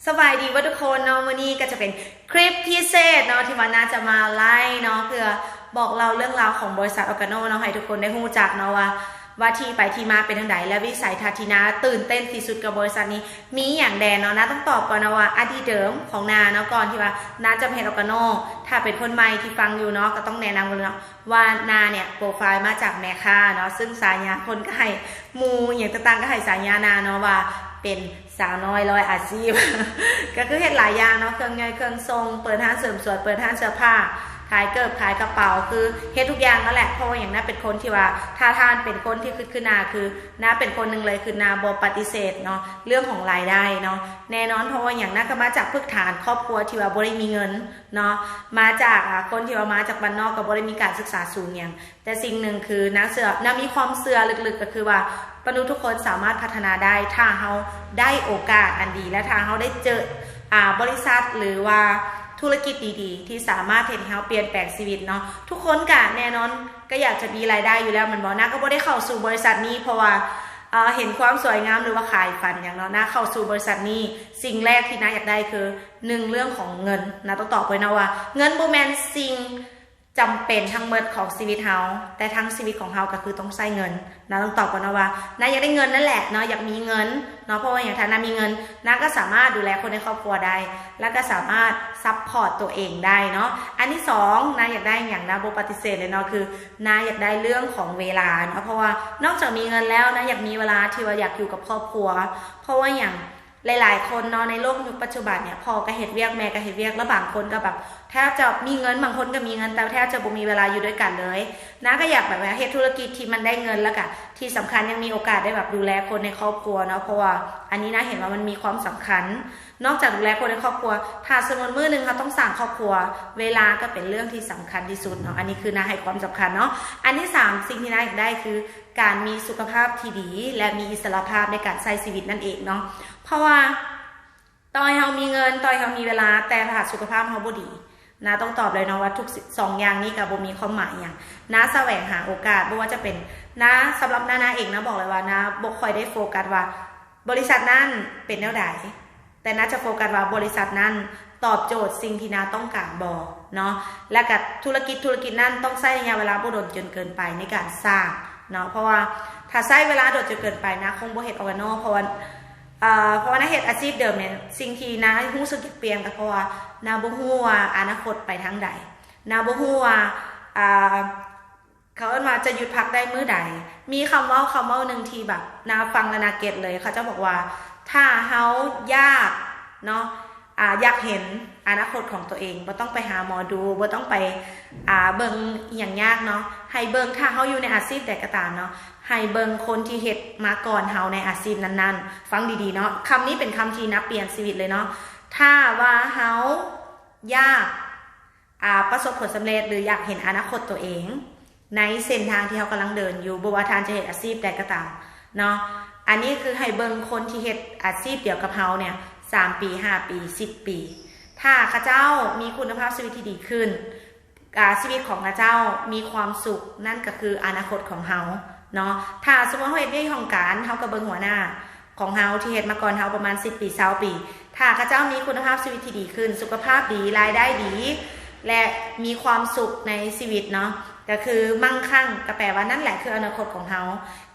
สบายดีว่าทุกคนเนาะวันนี้ก็จะเป็นคลิปพิเศษเนาะที่วันน่าจะมาไล่เนาะเพื่อบอกเราเรื่องราวของบริษัทออร์แกโนเนาะให้ทุกคนได้รู้จักเนาะว่าที่ไปที่มาเป็นทางใดและวิสัยทัศน์ที่นาตื่นเต้นที่สุดกับบริษัทนี้มีอย่างแดนเนาะนะต้องตอบก่อนนะว่าอดีตเดิมของนาเนาะก่อนที่ว่านาจะมาเห็นออร์แกโนถ้าเป็นคนใหม่ที่ฟังอยู่เนาะก็ต้องแนะนำกันเนาะว่านาเนี่ยโปรไฟล์มาจากแม่ค้าเนาะซึ่งสายญาคนก็ให้มูอย่างต่างๆก็ให้สายญานาเนาะว่าเป็นสาวน้อยร้อยอาชีพ ก็คือเห็นหลายอย่างเนาะเครื่องเงินเครื่องทรงเปิดห้างเสริมสวยเปิดห้างเสื้อผ้าขายเกิบขายกระเป๋าคือเฮ็ดทุกอย่างนั่นแหละเพราะว่าอย่างน่าเป็นคนที่ว่าถ้าท่านเป็นคนที่ขึ้นนาคือน่าเป็นคนหนึ่งเลยคือนาบปฏิเสธเนาะเรื่องของรายได้เนาะแน่นอนเพราะว่าอย่างน่าก็มาจากพื้นฐานครอบครัวที่ว่าบ่ได้มีเงินเนาะมาจากคนที่ว่ามาจากบ้านนอกกับบ่ได้มีการศึกษาสูงอย่างแต่สิ่งหนึ่งคือน่ามีความเชื่อลึกๆก็คือว่ามนุษย์ทุกคนสามารถพัฒนาได้ถ้าเขาได้โอกาสอันดีและถ้าเขาได้เจอบริษัทหรือว่าธุรกิจดีๆที่สามารถให้เขาเปลี่ยนแปลงชีวิตเนาะทุกคนก็แน่นอนก็อยากจะมีรายได้อยู่แล้วมันบอกนะก็บ่ได้เข้าสู่บริษัทนี้เพราะว่าเห็นความสวยงามหรือว่าขายฝันอย่างเนาะนะเข้าสู่บริษัทนี้สิ่งแรกที่นะอยากได้คือ1เรื่องของเงินนะต้องตอบไปนะว่าเงินบ่แม่นสิ่งจำเป็นทั้งหมดของชีวิตเฮาแต่ทั้งชีวิตของเฮาก็คือต้องใช้เงินนะต้องตอบก่อนนะว่านะอยากได้เงินนั่นแหละเนาะอยากมีเงินเนาะเพราะว่าอย่างถ้านะมีเงินนะก็สามารถดูแลคนในครอบครัวได้แล้วก็สามารถซัพพอร์ตตัวเองได้เนาะอันที่2นะอยากได้อย่างนะบ่ปฏิเสธเลยเนาะคือนะอยากได้เรื่องของเวลาเนาะเพราะว่านอกจากมีเงินแล้วนะอยากมีเวลาที่ว่าอยากอยู่กับครอบครัวเพราะว่าอย่างหลายๆคนเนาะในโลกยุคปัจจุบันเนี่ยพ่อก็เฮ็ดเวียกแม่ก็เฮ็ดเวียกแล้วบางคนก็แบบแทบจะมีเงินบางคนก็มีเงินแต่แทบจะบ่มีเวลาอยู่ด้วยกันเลยนะก็อยากแบบว่าเฮ็ดธุรกิจที่มันได้เงินแล้วก็ที่สำคัญยังมีโอกาสได้แบบดูแลคนในครอบครัวเนาะเพราะว่าอันนี้นะเห็นว่ามันมีความสำคัญนอกจากดูแลคนในครอบครัวถ้าสมมติมื้อนึงเขาต้องสร้างครอบครัวเวลาก็เป็นเรื่องที่สำคัญที่สุดเนาะอันนี้คือนะให้ความสำคัญเนาะอันที่3สิ่งที่นะอยากได้คือการมีสุขภาพที่ดีและมีอิสรภาพในการใช้ชีวิตนั่นเองเนาะเพราะว่าต่อให้เรามีเงินต่อให้เรามีเวลาแต่ถ้าสุขภาพเราบ่ดีนะต้องตอบเลยเนาะว่าทุก2อย่างนี้กับบ่มีความหมายอย่างนะแสวงหาโอกาสบ่ว่าจะเป็นนะสำหรับนาเองนะบอกเลยว่านะบ่ค่อยได้โฟกัสว่าบริษัทนั้นเป็นแนวใดแต่น่าจะโฟกัสว่าบริษัทนั้นตอบโจทย์สิ่งที่นาต้องการบ่เนาะและกับธุรกิจนั้นต้องใช้ระยะเวลาบ่โดนจนเกินไปในการสร้างเนาะเพราะว่าถ้าใช้เวลาโดนจนเกินไปนะคงบ่เฮ็ดออร์แกโนเพราะว่านะเฮ็ดอาชีพเดิมเนี่ยสิ่งที่นารู้สึกเปลี่ยนก็เพราะว่านาบ่ฮู้ว่าอนาคตไปทางใดนาบ่ฮู้ว่าเขาว่าจะหยุดพักได้มื้อใดมีคำเว้านึงที่แบบนาฟังแล้วนาเก็ตเลยเขาจะบอกว่าถ้าเฮายากเนาะอยากเห็นอนาคตของตัวเองบ่ต้องไปหาหมอดูบ่ต้องไปเบิ่งอย่างยากเนาะให้เบิ่งถ้าเฮาอยู่ในอาชีพใดก็ตามเนาะให้เบิ่งคนที่เฮ็ดมาก่อนเฮาในอาชีพนั้นๆฟังดีๆเนาะคำนี้เป็นคำที่นับเปลี่ยนชีวิตเลยเนาะถ้าว่าเฮายากประสบผลสำเร็จหรืออยากเห็นอนาคตตัวเองในเส้นทางที่เฮากำลังเดินอยู่บ่ว่าท่านจะเฮ็ดอาชีพใดก็ตามเนาะอันนี้คือให้เบิ่งคนที่เฮ็ดอาชีพเดียวกับเฮาเนี่ย3ปี5ปี10ปีถ้าข้าเจ้ามีคุณภาพชีวิตที่ดีขึ้นชีวิตของข้าเจ้ามีความสุขนั่นก็คืออนาคตของเฮาเนาะถ้าสมมติว่าเฮ็ดในของการเฮาก็เบิ่งหัวหน้าของเฮาที่เฮ็ดมาก่อนเฮาประมาณ10ปี20ปีถ้าข้าเจ้ามีคุณภาพชีวิตที่ดีขึ้นสุขภาพดีรายได้ดีและมีความสุขในชีวิตเนาะก็คือมั่งคั่งก็แปลว่านั่นแหละคืออนาคตของเฮา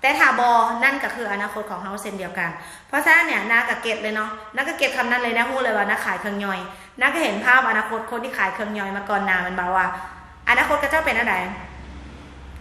แต่ถ้าบ่นั่นก็คืออนาคตของเฮาเช่นเดียวกันเพราะฉะนั้นเนี่ยนาก็เก็ตเลยเนาะนาก็เก็ตคำนั้นเลยนะฮู้เลยว่านาขายเครื่องย่อยนาก็เห็นภาพอนาคตคนที่ขายเครื่องย่อยมาก่อนนามันบอกว่าอนาคตข้าเจ้าเป็นอะไร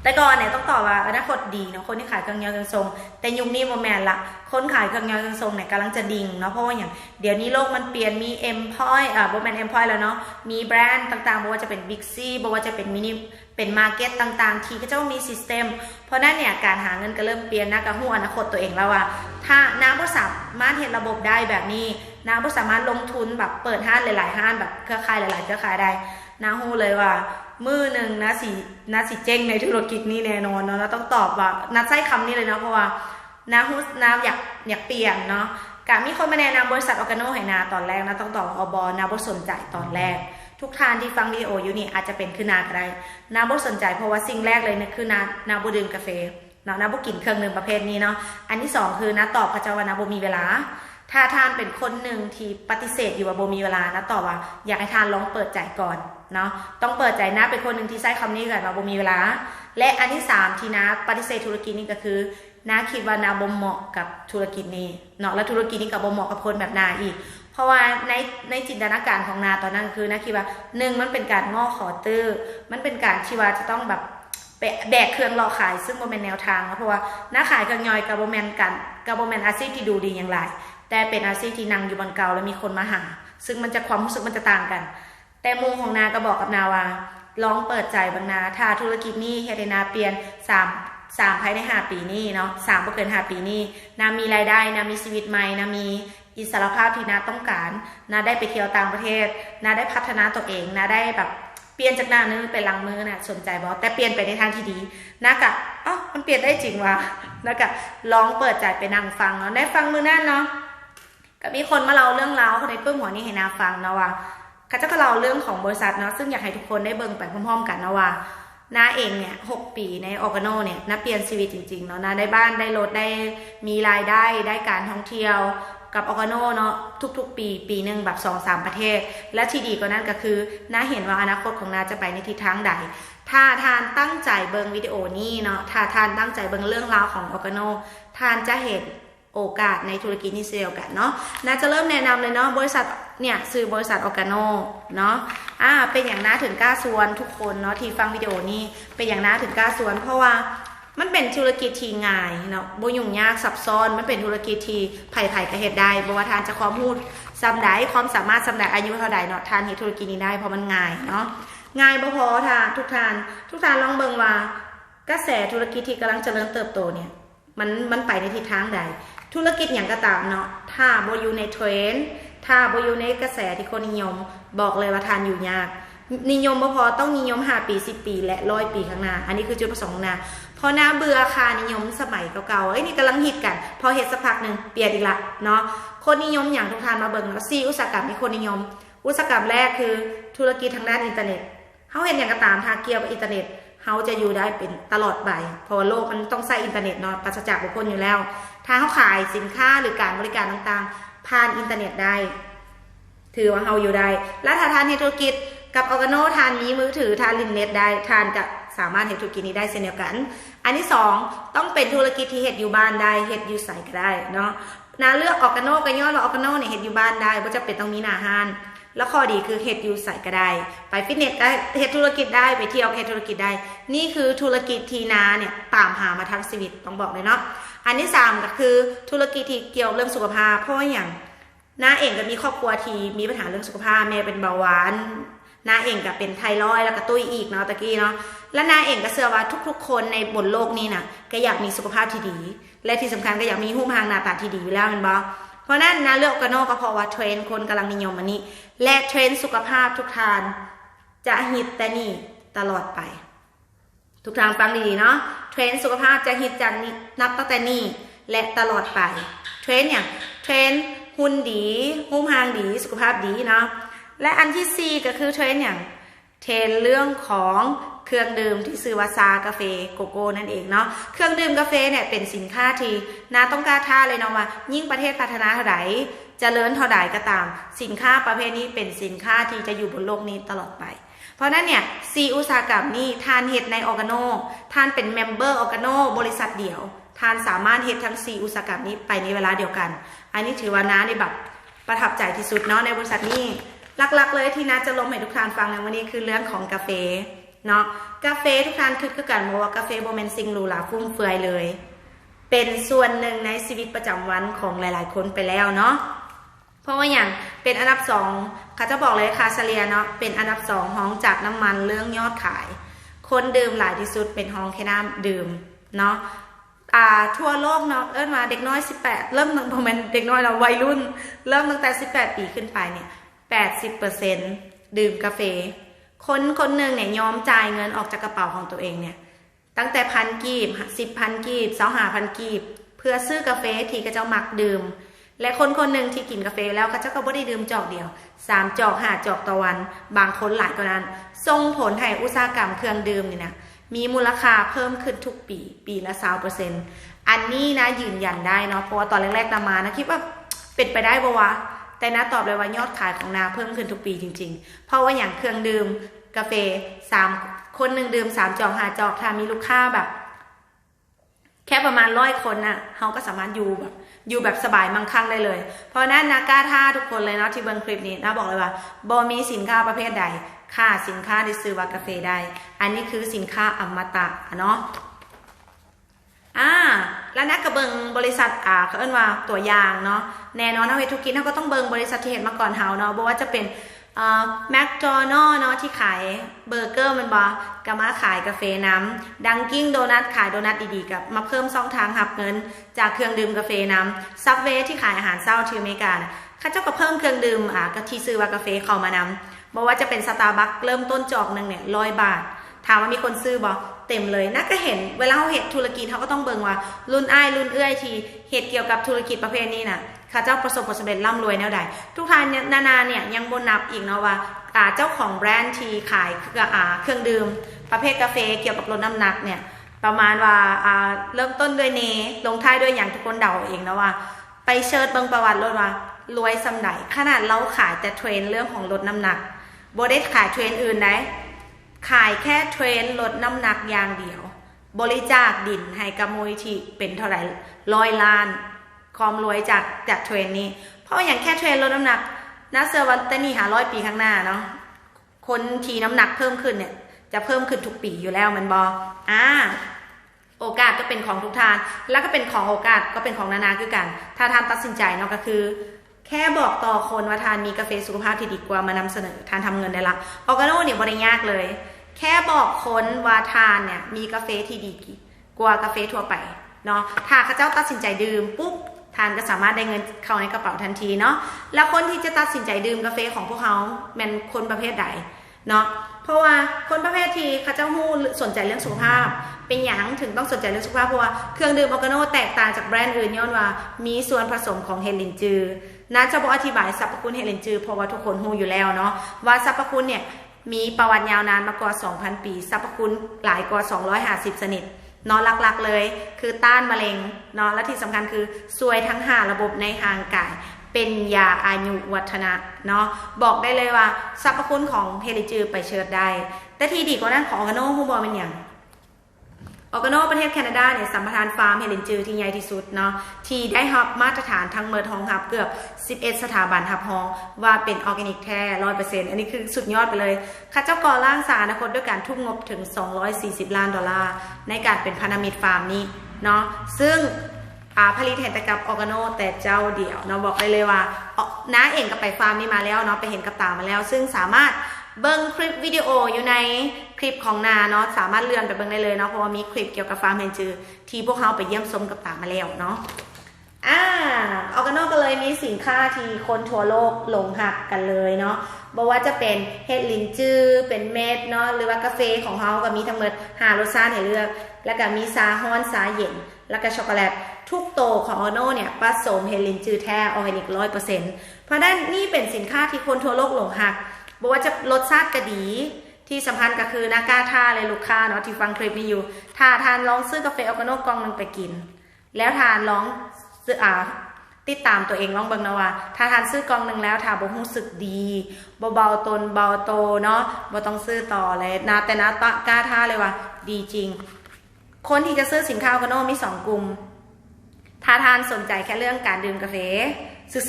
แต่ก่อนเนี่ยต้องตอบว่าอนาคตดีเนาะคนที่ขายเครื่องย่อยเครื่องทรงแต่ยุคนี้โมแมนละคนขายเครื่องย่อยเครื่องทรงเนี่ยกำลังจะดิ่งเนาะเพราะว่าอย่างเดี๋ยวนี้โลกมันเปลี่ยนมีEmployโมแมนEmployแล้วเนาะมีแบรนด์ต่างๆบอกว่าจะเป็น Big C บอกว่าจะเป็นมินิเป็นมาร์เก็ตต่างๆที่เขาจะมีซิสเต็มเพราะนั้นเนี่ยการหาเงินก็เริ่มเปลี่ยนนะกับหัวอนาคตตัวเองแล้วว่าถ้าน้ำบ่สามารถเห็นระบบได้แบบนี้น้ำบ่สามารถลงทุนแบบเปิดห้างหลายๆห้างแบบเครือข่ายหลายๆเครือข่ายได้น้าฮู้เลยว่ามือหนึ่งนะสิเจ๊งในธุรกิจนี้แน่นอนเนาะต้องตอบว่านัดใช้คำนี้เลยเนาะเพราะว่าน้าอยากเปลี่ยนเนาะกะมีคนมาแนะนำบริษัทออร์แกโนให้นาตอนแรกนะต้องตอบอบนาบ่สนใจตอนแรกทุกท่านที่ฟังวิดีโออยู่นี่อาจจะเป็นคือนาก็ได้นาบ่สนใจเพราะว่าสิ่งแรกเลยนะคือนาบ่ดื่มกาแฟเนาะนาบ่กินเครื่องดื่มประเภทนี้เนาะอันที่2คือนาตอบเขาจะว่านาบ่มีเวลา ถ้าท่านเป็นคนหนึ่งที่ปฏิเสธอยู่ว่าโบมีเวลานะต่อว่าอยากให้ท่านลองเปิดใจก่อนเนาะต้องเปิดใจนะเป็นคนหนึ่งที่ใช้คำนี้กันว่าโบมีเวลาและอันที่3ที่นะปฏิเสธธุรกิจนี้ก็คือนาคิดว่านาบ่เหมาะกับธุรกิจนี้เนาะและธุรกิจนี้ก็บ่เหมาะกับคนแบบนาอีกเพราะว่าในจินตนาการของนาตอนนั้นคือนาคิดว่า1มันเป็นการง้อขอตื้อมันเป็นการที่ว่าจะต้องแบบแบกเครื่องรอขายซึ่งบ่แม่นแนวทางนะเพราะว่าน้าขายเครื่องย่อยกับบ่แม่นกันกับบ่แม่นอาชีพที่ดูดีอย่างไรแต่เป็นอาชีพที่นั่งอยู่บนเก่าแล้วมีคนมาหาซึ่งมันจะความรู้สึกมันจะต่างกันแต่มุมของนาก็บอกกับนาว่าลองเปิดใจบางนาถ้าธุรกิจนี้เฮ็ดให้นาเปลี่ยน3ภายใน5ปีนี้เนาะ3บ่เกิน5ปีนี้นามีรายได้นามีชีวิตใหม่นามีอิสรภาพที่นาต้องการนาได้ไปเที่ยวต่างประเทศนาได้พัฒนาตัวเองนาได้แบบเปลี่ยนจากหน้ามือเป็นหลังมือน่ะสนใจบ่แต่เปลี่ยนไปในทางที่ดีนะกะมันเปลี่ยนได้จริงวะนะกะลองเปิดใจไปนั่งฟังเนาะได้ฟังมือนั่นเนาะก็มีคนมาเล่าเรื่องราวในปึ้มหัวนี้ให้นาฟังเนาะว่าเขาจะก็เล่าเรื่องของบริษัทเนาะซึ่งอยากให้ทุกคนได้เบิ่งไปพร้อมๆกันนะว่าน้าเองเนี่ย6 ปีในออร์แกโนเนี่ยน้าเปลี่ยนชีวิตจริงๆเนาะน้าได้บ้านได้รถได้มีรายได้ได้การท่องเที่ยวกับออร์แกโนเนาะทุกๆปีหนึ่งแบบ 2-3 ประเทศและที่ดีกว่านั้นก็คือน้าเห็นว่าอนาคตของน้าจะไปในทิศทางใดถ้าท่านตั้งใจเบิ่งวิดีโอนี้เนาะถ้าท่านตั้งใจเบิ่งเรื่องราวของออร์แกโนท่านจะเห็นโอกาสในธุรกิจนี้เดียวกันเนาะน่าจะเริ่มแนะนำเลยเนาะบริษัทเนี่ยซื้อบริษัทออร์แกโนเนาะเป็นอย่างน้าถึงกล้าส่วนทุกคนเนาะที่ฟังวิดีโอนี้เป็นอย่างน้าถึงกล้าส่วนเพราะว่ามันเป็นธุรกิจที่ง่ายเนาะบ่ยุ่งยากซับซ้อนมันเป็นธุรกิจที่ไผ่ก็เฮ็ดได้บ่ว่าทานจะความรู้ซ้ำใดความสามารถซ้ำใดอายุเท่าใดเนาะทานเฮ็ดธุรกิจนี้ได้เพราะมันง่ายเนาะง่ายบ่พอท่าทุกท่านลองเบิ่งว่ากระแสธุรกิจที่กำลังเจริญเติบโตเนี่ยมันไปในทิศทางใดธุรกิจอย่างก็ตามเนาะถ้าบ่อยู่ในเทรนด์ถ้าบ่อยู่ในกระแสที่คนนิยมบอกเลยว่าทานอยู่ยากนิยมบ่พอต้องนิยม5 ปี10 ปีและ100 ปีข้างหน้าอันนี้คือจุดประสงค์ของนาพอน้าเบื่อค่านิยมสมัยเก่าๆนี่กำลังฮิตกันพอเฮ็ดสักพักนึงเปลี่ยนอีกละเนาะคนนิยมอย่างทุกท่านมาเบิ่งเนาะ4อุตสาหกรรมที่คนนิยมอุตสาหกรรมแรกคือธุรกิจทางด้านอินเทอร์เน็ตเฮาเห็นอย่างก็ตามถ้าเกี่ยวกับอินเทอร์เน็ตเฮาจะอยู่ได้เป็นตลอดไปเพราะว่าโลกมันต้องใช้อินเทอร์เน็ตเนาะปราศจากบุคคลอยู่แล้วถ้าเฮาขายสินค้าหรือการบริการต่างๆผ่านอินเทอร์เน็ตได้ถือว่าเฮาอยู่ได้และถ้าท่านเฮ็ดธุรกิจกับออร์แกโนทานมีมือถือทานลินเน็ตได้ทานกับสามารถเฮ็ดธุรกิจนี้ได้เช่นเดียวกันอันที่2ต้องเป็นธุรกิจที่เฮ็ดอยู่บ้านได้เฮ็ดอยู่ไสก็ได้เนาะนาเลือกออร์แกโนก็ย้อนว่าออร์แกโนเนี่ยเฮ็ดอยู่บ้านได้บ่จำเป็นต้องมีหน้าห้านแล้วข้อดีคือเฮ็ดอยู่ไสก็ได้ไปฟิตเนสก็เฮ็ดธุรกิจได้ไปเที่ยวเฮ็ดธุรกิจได้นี่คือธุรกิจที่นาเนี่ยตามหามาทั้งชีวิตต้องบอกเลยเนาะอันที่3ก็คือธุรกิจที่เกี่ยวเรื่องสุขภาพเพราะว่าอย่างน้าเองก็มีครอบครัวที่มีปัญหาเรื่องสุขภาพแม่เป็นเบาหวานน้าเองก็เป็นไทรอยด์แล้วก็ตุ้ยอีกเนาะตะกี้เนาะและน้าเองก็เชื่อว่าทุกๆคนในบนโลกนี้น่ะก็อยากมีสุขภาพที่ดีและที่สำคัญก็อยากมีรูปร่างหน้าตาที่ดีอยู่แล้วแม่นบ่เพราะนั้นน้าเลือกออร์แกโนก็เพราะว่าเทรนด์คนกำลังนิยมอันนี้และเทรนด์สุขภาพทุกท่านจะฮิตแต่นี่ตลอดไปทุกท่านฟังดีๆเนาะเทรนด์สุขภาพจะฮิตจากนี้นับตั้งแต่นี้และตลอดไปเทรนด์อย่างเทรนด์หุ่นดีรูปร่างดีสุขภาพดีเนาะและอันที่4ก็คือเทรนด์อย่างเทรนด์เรื่องของเครื่องดื่มที่ชื่อว่าชากาแฟโกโก้นั่นเองเนาะเครื่องดื่มกาแฟเนี่ยเป็นสินค้าที่น่าต้องการท่าเลยเนาะว่ายิ่งประเทศพัฒนาเท่าใดเจริญเท่าใดก็ตามสินค้าประเภทนี้เป็นสินค้าที่จะอยู่บนโลกนี้ตลอดไปเพราะนั้นเนี่ย4อุตสาหกรรมนี้ท่านเฮ็ดในออร์แกโนท่านเป็นเมมเบอร์ออร์แกโนบริษัทเดียวท่านสามารถเฮ็ดทั้ง4อุตสาหกรรมนี้ไปในเวลาเดียวกันอันนี้ถือว่าน้าในแบบประทับใจที่สุดเนาะในบริษัทนี้หลักๆเลยที่น้าจะลงให้ทุกท่านฟังในวันนี้คือเรื่องของกาแฟเนาะกาแฟทุกท่านคือกันบอกว่ากาแฟบ่แม่นสิ่งหรูหราฟุ่มเฟือยเลยเป็นส่วนหนึ่งในชีวิตประจำวันของหลายๆคนไปแล้วเนาะเพราะว่าอย่างเป็นอันดับ2เขาจะบอกเลยค่ะเฉลี่ยเนาะเป็นอันดับ2ห้องจากน้ำมันเรื่องยอดขายคนดื่มหลายที่สุดเป็นห้องแค่น้ำดื่มเนาะทั่วโลกเนาะมาเด็กน้อย18เริ่มประมาณเด็กน้อยเราวัยรุ่นเริ่มตั้งแต่18 ปีขึ้นไปเนี่ย80% ดื่มกาแฟคนหนึ่งเนี่ยยอมจ่ายเงินออกจากกระเป๋าของตัวเองเนี่ยตั้งแต่1,000 กีบ10,000 กีบ25,000 กีบเพื่อซื้อกาแฟที่กระเจ้ามักดื่มและคนหนึ่งที่กินกาแฟแล้วกระเจ้าก็ไม่ได้ดื่มจอกเดียว3 จอก5 จอกต่อวันบางคนหลายกว่านั้นส่งผลให้อุตสาหกรรมเครื่องดื่มนี่นะมีมูลค่าเพิ่มขึ้นทุกปีละ 20% อันนี้นะยืนยันได้เนาะเพราะว่าตอนแรกๆตามมานะคิดว่า เป็นไปได้ปะวะแต่น้าตอบเลยว่ายอดขายของนาเพิ่มขึ้นทุกปีจริงๆเพราะว่าอย่างเครื่องดื่มกาแฟ3 คนหนึ่งดื่ม3 จอก5 จอกถ้ามีลูกค้าแบบแค่ประมาณ100 คนน่ะเขาก็สามารถอยู่แบบสบายมั่งคั่งได้เลยเพราะนั้นนะกล้าท่าทุกคนเลยเนาะที่เบิ่งคลิปนี้นะบอกเลยว่าบ่มีสินค้าประเภทใดค่าสินค้าที่ซื้อว่ากาแฟได้อันนี้คือสินค้าอมตะเนาะแล้วนักกระเบิงบริษัทเขาเอิ้นว่าตัวอย่างเนาะแน่นอนเฮาเฮ็ดธุรกิจเฮาก็ต้องเบิงบริษัทที่เฮ็ดมาก่อนเฮาเนาะบ่ว่าจะเป็นแมคโดนัลด์เนาะที่ขายเบอร์เกอร์มันบ่ก็มาขายกาแฟน้ำดังกิ้งโดนัทขายโดนัทดีๆกับมาเพิ่มช่องทางรับเงินจากเครื่องดื่มกาแฟน้ำซับเวย์ที่ขายอาหารเช้าที่อเมริกาเขาเจ้าก็เพิ่มเครื่องดื่มก็ที่ซื้อว่ากาแฟเข้ามานำบ่ว่าจะเป็นสตาร์บัคเริ่มต้นจอกนึงเนี่ย100 บาทถามว่ามีคนซื้อบ่เต็มเลยน่าก็เห็นเวลาเขาเห็ดธุรกิจเขาก็ต้องเบิ่งว่ารุ่นอ้ายรุ่นเอื้อยที่เห็ดเกี่ยวกับธุรกิจประเภทนี้น่ะข้าเจ้าประสบผลสำเร็จร่ำรวยแนวใดทุกท่านนาเนี่ยยังบนนับอีกเนาะว่าเจ้าของแบรนด์ที่ขายเครื่องดื่มประเภทกาแฟเกี่ยวกับลดน้ำหนักเนี่ยประมาณว่าเริ่มต้นด้วยเนลงท้ายด้วยอย่างทุกคนเดาเองนะว่าไปเชิญเบิ่งประวัติรถว่ารวยสำใดขนาดเราขายแต่เทรนเรื่องของลดน้ำหนักโบได้ขายเทรนอื่นได้ขายแค่เทรนลดน้ำหนักอย่างเดียวบริจาคดินให้กับมูลนิธิเป็นเท่าไหร่100 ล้านความรวยจากเทรนนี้เพราะอย่างแค่เทรนลดน้ำหนักนะเซอร์วันเตนี่100 ปีข้างหน้าเนาะคนทีน้ำหนักเพิ่มขึ้นเนี่ยจะเพิ่มขึ้นทุกปีอยู่แล้วมันโอกาสก็เป็นของทุกทานแล้วก็เป็นของโอกาสก็เป็นของนานาคือกันถ้าทานตัดสินใจเนาะก็คือแค่บอกต่อคนว่าทานมีกาแฟสุขภาพที่ดีกว่ามานำเสนอทานทำเงินได้ละออร์แกโนเนี่ยบริยากเลยแค่บอกคนว่าทานเนี่ยมีกาแฟที่ดีกว่ากาแฟทั่วไปเนาะถ้าข้าเจ้าตัดสินใจดื่มปุ๊บทานก็สามารถได้เงินเข้าในกระเป๋าทันทีเนาะแล้วคนที่จะตัดสินใจดื่มกาแฟของพวกเขาเป็นคนประเภทใดเนาะเพราะว่าคนประเภทที่ข้าเจ้าหู้สนใจเรื่องสุขภาพเป็นอย่างถึงต้องสนใจเรื่องสุขภาพเพราะว่าเครื่องดื่มออร์แกโนแตกต่างจากแบรนด์อื่นย้อนว่ามีส่วนผสมของเฮลินจือน่าจะบอกอธิบายสรรพคุณเฮลินจือเพราะว่าทุกคนรู้อยู่แล้วเนาะว่าสรรพคุณเนี่ยมีประวัติยาวนานมากกว่า 2,000 ปีสรรพคุณหลายกว่า250ชนิดเนาะหลักๆเลยคือต้านมะเร็งเนาะและที่สำคัญคือช่วยทั้ง5ระบบในร่างกายเป็นยาอายุวัฒนะเนาะบอกได้เลยว่าสรรพคุณของเฮลิจือไปเชิดได้แต่ที่ดีกว่านั้นของออร์แกโนฮูบอเป็นอย่างออร์แกโนประเทศแคนาดาเนี่ยสัมปทานฟาร์มเฮลินจือที่ใหญ่ที่สุดเนาะที่ได้รับมาตรฐานทั้งเมิดห้องรับเกือบ11 สถาบันรับรองว่าเป็นออร์แกนิกแท้ 100% อันนี้คือสุดยอดไปเลยข้าเจ้าก่อร่างสร้างอนาคตด้วยการทุ่มงบถึง$240 ล้านในการเป็นพันธมิตรฟาร์มนี้เนาะซึ่งผลิตเห็นแต่กับออร์แกโนแต่เจ้าเดียวเนาะบอกได้เลยว่าน้าเองก็ไปฟาร์มนี้มาแล้วเนาะไปเห็นกับตามาแล้วซึ่งสามารถเบิ้งคลิปวิดีโออยู่ในคลิปของนาเนาะสามารถเลื่อนไปเบิ้งได้เลยเนาะเพราะว่ามีคลิปเกี่ยวกับฟาร์มเฮลินจือที่พวกเขาไปเยี่ยมชมกับตามาแล้วเนาะออร์แกโนก็เลยมีสินค้าที่คนทั่วโลกหลงหักกันเลยเนาะบอกว่าจะเป็นเฮลินจือเป็นเม็ดเนาะหรือว่ากาแฟของเขาก็มีทั้งหมด5 รสชาติให้เลือกแล้วก็มีซาฮ้อนซาเย็นแล้วก็ช็อกโกแลตทุกโตของออร์แกโนเนี่ยผสมเฮลินจือแท้ออร์แกนิก 100% เพราะด้านนี่เป็นสินค้าที่คนทั่วโลกหลงหักบอกว่าจะรสชาติก็ดีที่สำคัญก็คือน่ากล้าท่าเลยลูกค้าเนาะที่ฟังคลิปนี้อยู่ถ้าทานลองซื้อกาแฟออร์แกโนกล่องนึงไปกินแล้วทานลองซื้อติดตามตัวเองลองเบิ่งนะว่าถ้าทานซื้อกล่องนึงแล้วถ้าบ่รู้สึกดีเบาตนเบาโตเนาะบ่ต้องซื้อต่อเลยนะแต่นะกล้าท่าเลยว่าดีจริงคนที่จะซื้อสินค้าออร์แกโนมี2 กลุ่มถ้าทานสนใจแค่เรื่องการดื่มกาแฟ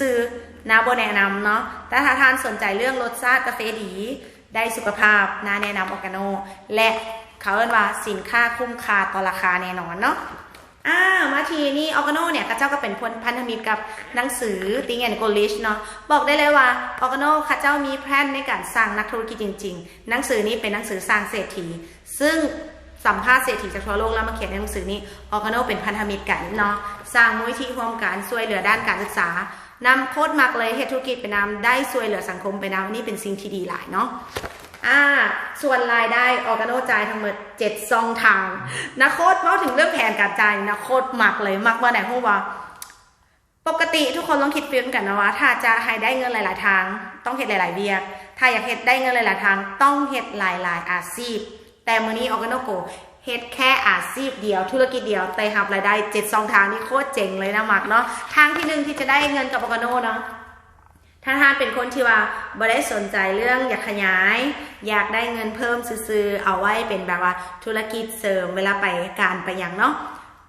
ซื้อๆนาบ่แนะนำเนาะแต่ถ้าทานสนใจเรื่องรสชาติกาแฟดีได้สุขภาพนาแนะนำออร์แกโนและเขาเรียกว่าสินค้าคุ้มค่าต่อราคาแน่นอนเนาะมาทีนี้ออร์แกโนเนี่ยข้าเจ้าก็เป็นพันธมิตรกับหนังสือ Think and Grow Rich เนาะบอกได้เลยว่าออร์แกโนข้าเจ้ามีแผนในการสร้างนักธุรกิจจริงๆหนังสือนี้เป็นหนังสือสร้างเศรษฐีซึ่งสัมภาษณ์เศรษฐีจากทั่วโลกแล้วมาเขียนในหนังสือนี้ออร์แกโนเป็นพันธมิตรกันเนาะสร้างมูลนิธิร่วมกันช่วยเหลือด้านการศึกษานำโคตรมักเลยเฮ็ดธุรกิจไปนำได้ช่วยเหลือสังคมไปนำนี่เป็นสิ่งที่ดีหลายเนาะส่วนรายได้ออร์แกโนจ่ายทั้งหมด7 ช่องทางนะโคตรเพราะถึงเรื่องแผนการจ่ายนะโคตรมักเลยมักว่าไหนเพราะว่าปกติทุกคนลองคิดเพียงกันนะว่าถ้าจะให้ได้เงินหลายๆทางต้องเฮ็ดหลายๆเวียกถ้าอยากเฮ็ดได้เงินหลายๆทางต้องเฮ็ดหลายๆอาชีพแต่มื้อนี้ออร์แกโนโก เฮ็ดแค่อาชีพเดียวธุรกิจเดียวแต่หับรายได้7 ช่องทางนี่โคตรเจ๋งเลยนะหมักเนาะทางที่1ที่จะได้เงินกับโอกาโนเนาะถ้าท่านเป็นคนที่ว่าบ่ได้สนใจเรื่องอยากขยายอยากได้เงินเพิ่มซื้อเอาไว้เป็นแบบว่าธุรกิจเสริมเวลาไปการไปอย่างเนาะ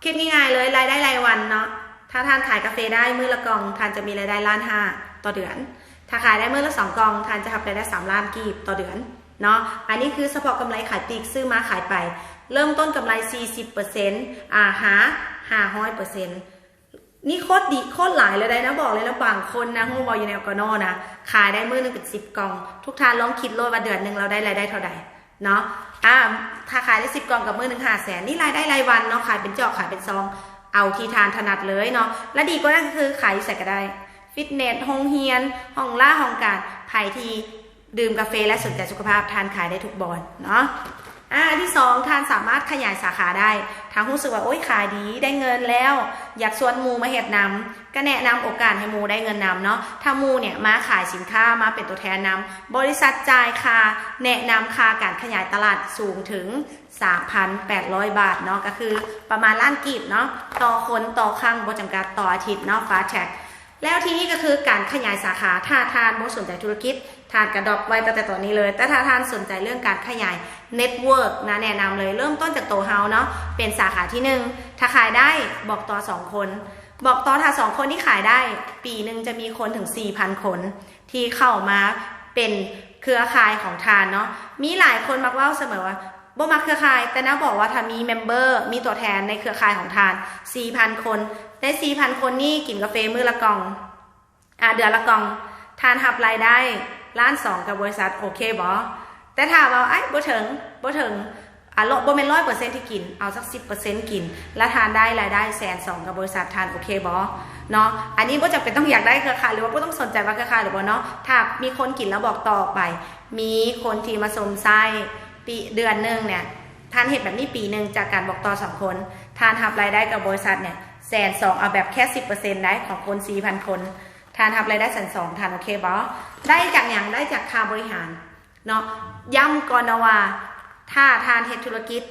คิดง่ายๆเลยรายได้รายวันเนาะถ้าท่านขายกาแฟได้มื้อละกล่องท่านจะมีรายได้1.5 ล้านต่อเดือนถ้าขายได้มื้อละ2 กล่องท่านจะทำรายได้3 ล้านกีบต่อเดือนเนาะอันนี้คือเฉพาะกำไรขายปลีกซื้อมาขายไปเริ่มต้นกำไร 40% 500%นี่โคตรดีโคตรหลายเลยนะบอกเลยนะบางคนนะฮู้บออยู่ในโอกาโนนะขายได้มื้อนึงเป็น10 กล่องทุกท่านลองคิดโลดว่าเดือนนึงเราได้รายได้เท่าใดเนาะถ้าขายได้10 กล่องกับมื้อนึง500,000นี่รายได้รายวันเนาะขายเป็นจอกขายเป็นซองเอาที่ทานถนัดเลยเนาะและดีกว่านั้นก็คือขายอยู่ใส่ก็ได้ฟิตเนสห้องเฮียนห้องล่าห้องการไผ่ที่ดื่มกาแฟและสนใจสุขภาพทานขายได้ทุกบอนเนาะที่2ทานสามารถขยายสาขาได้ทางรู้สึกว่าโอ๊ยขายดีได้เงินแล้วอยากชวนมูมาเฮ็ดนำก็แนะนำโอกาสให้มูได้เงินนำเนาะถ้ามูเนี่ยมาขายสินค้ามาเป็นตัวแทนนำบริษัทจ่ายค่าแนะนำค่าการขยายตลาดสูงถึง 3,800 บาทเนาะก็คือประมาณล้านกีบเนาะต่อคนต่อครั้งบ่จำกัดต่ออาทิตย์เนาะฟาสต์แท็กแล้วทีนี้ก็คือการขยายสาขาถ้าทานบ่สนใจธุรกิจทานกระดอกไว้ตั้งแต่ตอนนี้เลยแต่ถ้าทานสนใจเรื่องการขยายเน็ตเวิร์กนะแนะนำเลยเริ่มต้นจากโตเฮาเนาะเป็นสาขาที่1ถ้าขายได้บอกต่อ2 คนบอกต่อถ้า2 คนที่ขายได้ปีนึงจะมีคนถึง 4,000 คนที่เข้ามาเป็นเครือข่ายของทานเนาะมีหลายคนมักเว้าเสมอว่าบ่มาเครือข่ายแต่นะบอกว่าถ้ามีเมมเบอร์มีตัวแทนในเครือข่ายของทาน 4,000 คนได้ 4,000 คนนี่กินกาแฟมื้อละกล่องเดือนละกล่องทานหับรายได้1.2 ล้านกับบริษัทโอเคบ่แต่ถ้าว่าไอ้บ่ถึงบ่แม่น 100% ที่กินเอาสัก 10% กินแล้วทานได้รายได้1.2 กับบริษัททานโอเคบ่เนาะอันนี้บ่จำเป็นต้องอยากได้เครือข่ายหรือว่าบ่ต้องสนใจว่าเครือข่ายหรือบ่เนาะถ้ามีคนกินแล้วบอกต่อไปมีคนที่มาสมไส้ปีเดือนนึงเนี่ยทานเฮ็ดแบบนี้ปีนึงจากการบอกต่อ2 คนทานรับรายได้กับบริษัทเนี่ย1.2 เอาแบบแค่ 10% ได้ของคน 4,000 คนทานรับรายได้1.2 ทานโอเคบ่ได้จากอย่างได้จากค่าบริหารเนาะย้ำก่อนนะว่าถ้าทานเฮ็ดธุรกิจ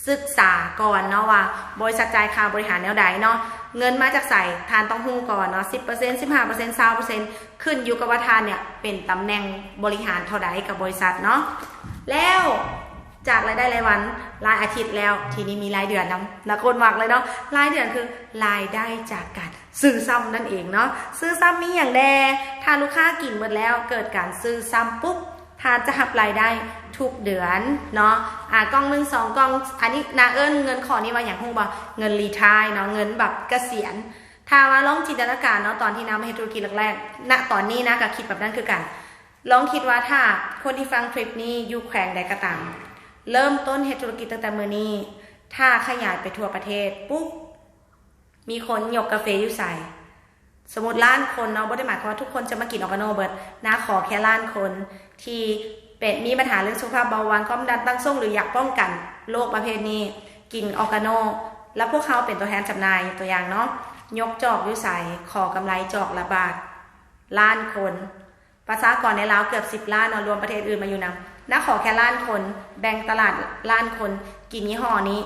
ศึกษาก่อนเนาะว่าบริษัทจ่ายค่าบริหารแนวใดเนาะเงินมาจากใส่ทานต้องฮู้ก่อนเนาะ 10% 15% 20% ขึ้นอยู่กับว่าทานเนี่ยเป็นตำแหน่งบริหารเท่าใดกับบริษัทเนาะแล้วจากรายได้รายวันรายอาทิตย์แล้วทีนี้มีรายเดือนนะคนมากเลยเนาะรายเดือนคือรายได้จากการซื้อซ้ำนั่นเองเนาะซื้อซ้ำมีอย่างแดถ้าลูกค้ากินหมดแล้วเกิดการซื้อซ้ำปุ๊บทานจะหับรายได้ทุกเดือนเนาะกล่อง1 2 กล่องอันนี้นาเงินขอนี้ว่าอย่างฮู้บ่เงินรีไทร์เนาะเงินแบบเกษียณถ้าว่าลองจินตนาการเนาะตอนที่น้ำมาเฮ็ดธุรกิจแรกๆณตอนนี้นะก็คิดแบบนั้นคือกันลองคิดว่าถ้าคนที่ฟังคลิปนี้อยู่แขวงใดก็ตามเริ่มต้นเฮ็ดธุรกิจตั้งแต่มื้อนี้ถ้าขยายไปทั่วประเทศปุ๊บมีคนยกกาแฟอยู่ใส่สมมติ1 ล้านคนเนาะบ่ได้หมายความว่าทุกคนจะมากินออร์แกโนเบิดนะขอแค่1 ล้านคนที่เป็นมีปัญหาเรื่องสุขภาพเบาหวานความดันตั้งส่งหรืออยากป้องกันโรคประเภทนี้กินออร์แกโนแล้วพวกเขาเป็นตัวแทนจำหน่ายตัวอย่างเนาะยกจอกอยู่ใส่ขอกำไรจอกละบาท1 ล้านคนประชากรในลาวเกือบ10 ล้านเนาะรวมประเทศอื่นมาอยู่นำนะขอแค่1 ล้านคนแบ่งตลาด1 ล้านคนกินยี่ห้อนี้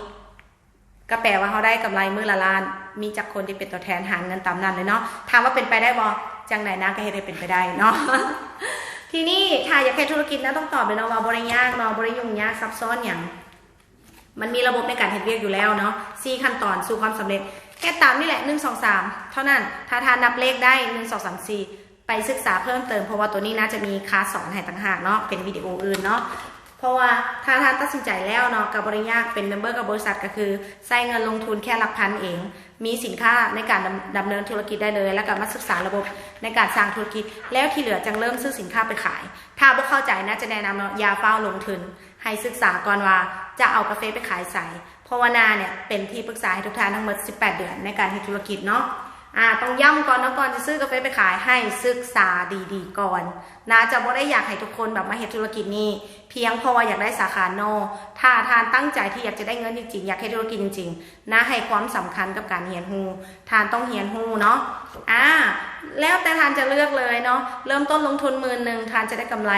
ก็แปลว่าเขาได้กำไรมื้อละ1 ล้านมีจากคนที่เป็นตัวแทนหาเงินตามนั้นเลยเนาะถามว่าเป็นไปได้บ่จังไหนนะก็เฮ็ดให้เป็นไปได้เนาะ ทีนี้ถ้าอยากเฮ็ดธุรกิจนะต้องตอบเลยเนาะว่าบ่ได้ยากเนาะบ่ได้ยุ่งยากซับซ้อนหยังมันมีระบบในการเฮ็ดเวียกอยู่แล้วเนาะ4 ขั้นตอนสู่ความสำเร็จแค่ตามนี่แหละ1 2 3เท่านั้นถ้าทานนับเลขได้1 2 3 4ไปศึกษาเพิ่มเติมเพราะว่าตัวนี้น่าจะมีคลาสสอนให้ต่างหากเนาะเป็นวิดีโออื่นเนาะเพราะว่าถ้าท่านตัดสินใจแล้วเนาะกับบริยากเป็นเมมเบอร์กับบริษัทก็คือใส่เงินลงทุนแค่หลักพันเองมีสินค้าในการดำเนินธุรกิจได้เลยแล้วก็มาศึกษาระบบในการสร้างธุรกิจแล้วที่เหลือจังเริ่มซื้อสินค้าไปขายถ้าบ่เข้าใจนะจะแนะนำเนาะอย่าเฝ้าลงทุนให้ศึกษาก่อนว่าจะเอากาแฟไปขายใส่เพราะว่านาเนี่ยเป็นที่ปรึกษาให้ทุกท่านทั้งหมด18 เดือนในการทำธุรกิจเนาะต้องย้ำก่อนนะก่อนจะซื้อกาแฟไปขายให้ศึกษาดีๆก่อนนะจะบ่ได้อยากให้ทุกคนแบบมาเฮ็ดธุรกิจนี้เพียงเพราะว่าอยากได้สาขาโนถ้าทานตั้งใจที่อยากจะได้เงินจริงๆอยากให้ธุรกิจจริงๆนะให้ความสำคัญกับการเรียนรู้ทานต้องเรียนรู้เนาะแล้วแต่ทานจะเลือกเลยเนาะเริ่มต้นลงทุน10,000ทานจะได้กำไร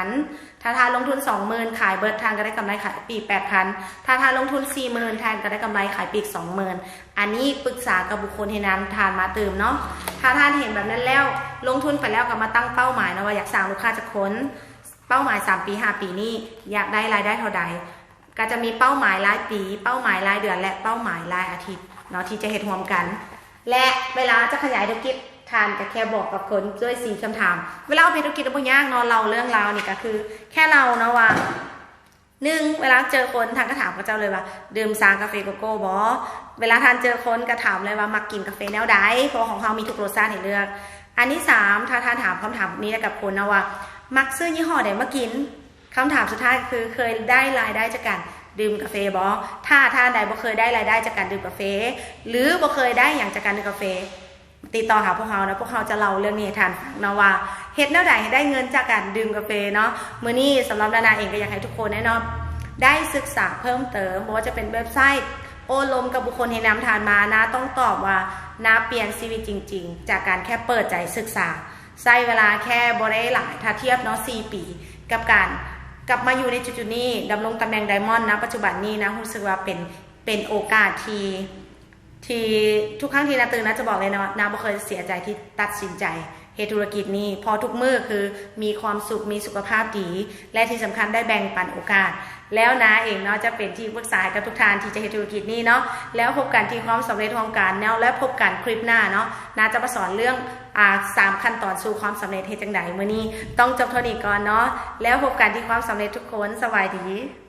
4,000 ถ้าทานลงทุน 20,000 ขายเบิร์ดทานก็ได้กำไรขายปีก 8,000 ถ้าทานลงทุน 40,000 ทานก็ได้กำไรขายปีก 20,000 อันนี้ปรึกษากับบุคคลที่นั้นทานมาตื่มเนาะถ้าท่านเห็นแบบนั้นแล้วลงทุนไปแล้วก็มาตั้งเป้าหมายนะว่าอยากสร้างลูกค้าจากคนเป้าหมาย3 ปี 5 ปีนี้อยากได้รายได้เท่าใดก็จะมีเป้าหมายรายปีเป้าหมายรายเดือนและเป้าหมายรายอาทิตย์เนาะที่จะเฮ็ดร่วมกันและเวลาจะขยายธุรกิจทานก็แค่บอกกับคนด้วย4 คำถามเวลาเอาเป็นธุรกิจบ่ยากเนาะเราเรื่องราวนี่ก็คือแค่เราเนาะว่า1เวลาเจอคนทานก็ถามกับเจ้าเลยว่าดื่มซางกาแฟโกโก้บ่เวลาทานเจอคนก็ถามเลยว่ามักกินกาแฟแนวใดเพราะของเรามีทุกรสชาติให้เลือกอันที่3ถ้าทานถามคำถามนี้กับคนนะว่ามักซื้อยี่ห้อใดมากินคำถามสุดท้ายคือเคยได้รายได้จากการดื่มกาแฟบ่ถ้าท่านใดบ่เคยได้รายได้จากการดื่มกาแฟหรือบ่เคยได้อย่างจากการดื่มกาแฟติดต่อหาพวกเรานะพวกเราจะเล่าเรื่องนี้ให้ท่านฟังนะว่าเฮ็ดแนวใดให้ได้เงินจากการดื่มกาแฟเนาะมื้อนี้สำหรับนานาเองก็อยากให้ทุกคนแน่นอนได้ศึกษาเพิ่มเติมบ่ว่าจะเป็นเว็บไซต์โอลมกับบุคคลที่นำทานมานะต้องตอบว่านาเปลี่ยนชีวิตจริงๆจากการแค่เปิดใจศึกษาใช้เวลาแค่บ่ได้หลายถ้าเทียบเนาะ4 ปีกับการกลับมาอยู่ในจุดๆนี้ดำรงตำแหน่งไดมอนด์นะปัจจุบันนี้นะรู้สึกว่าเป็นโอกาสที่ทุกครั้งที่นาตื่นนะจะบอกเลยนะนาบ่เคยเสียใจที่ตัดสินใจเฮ็ดธุรกิจนี้พอทุกมื้อคือมีความสุขมีสุขภาพดีและที่สำคัญได้แบ่งปันโอกาสแล้วนะเองเนาะจะเป็นที่ปรึกษากับทุกท่านที่จะเฮ็ดธุรกิจนี้เนาะแล้วพบกันที่ความสำเร็จของการแนวและพบกันคลิปหน้าเนาะนาจะมาสอนเรื่อง3 ขั้นตอนสู่ความสำเร็จเฮ็ดจังไดมื้อนี้ต้องจบเท่านี้ก่อนเนาะแล้วพบกันที่ความสำเร็จทุกคนสวัสดี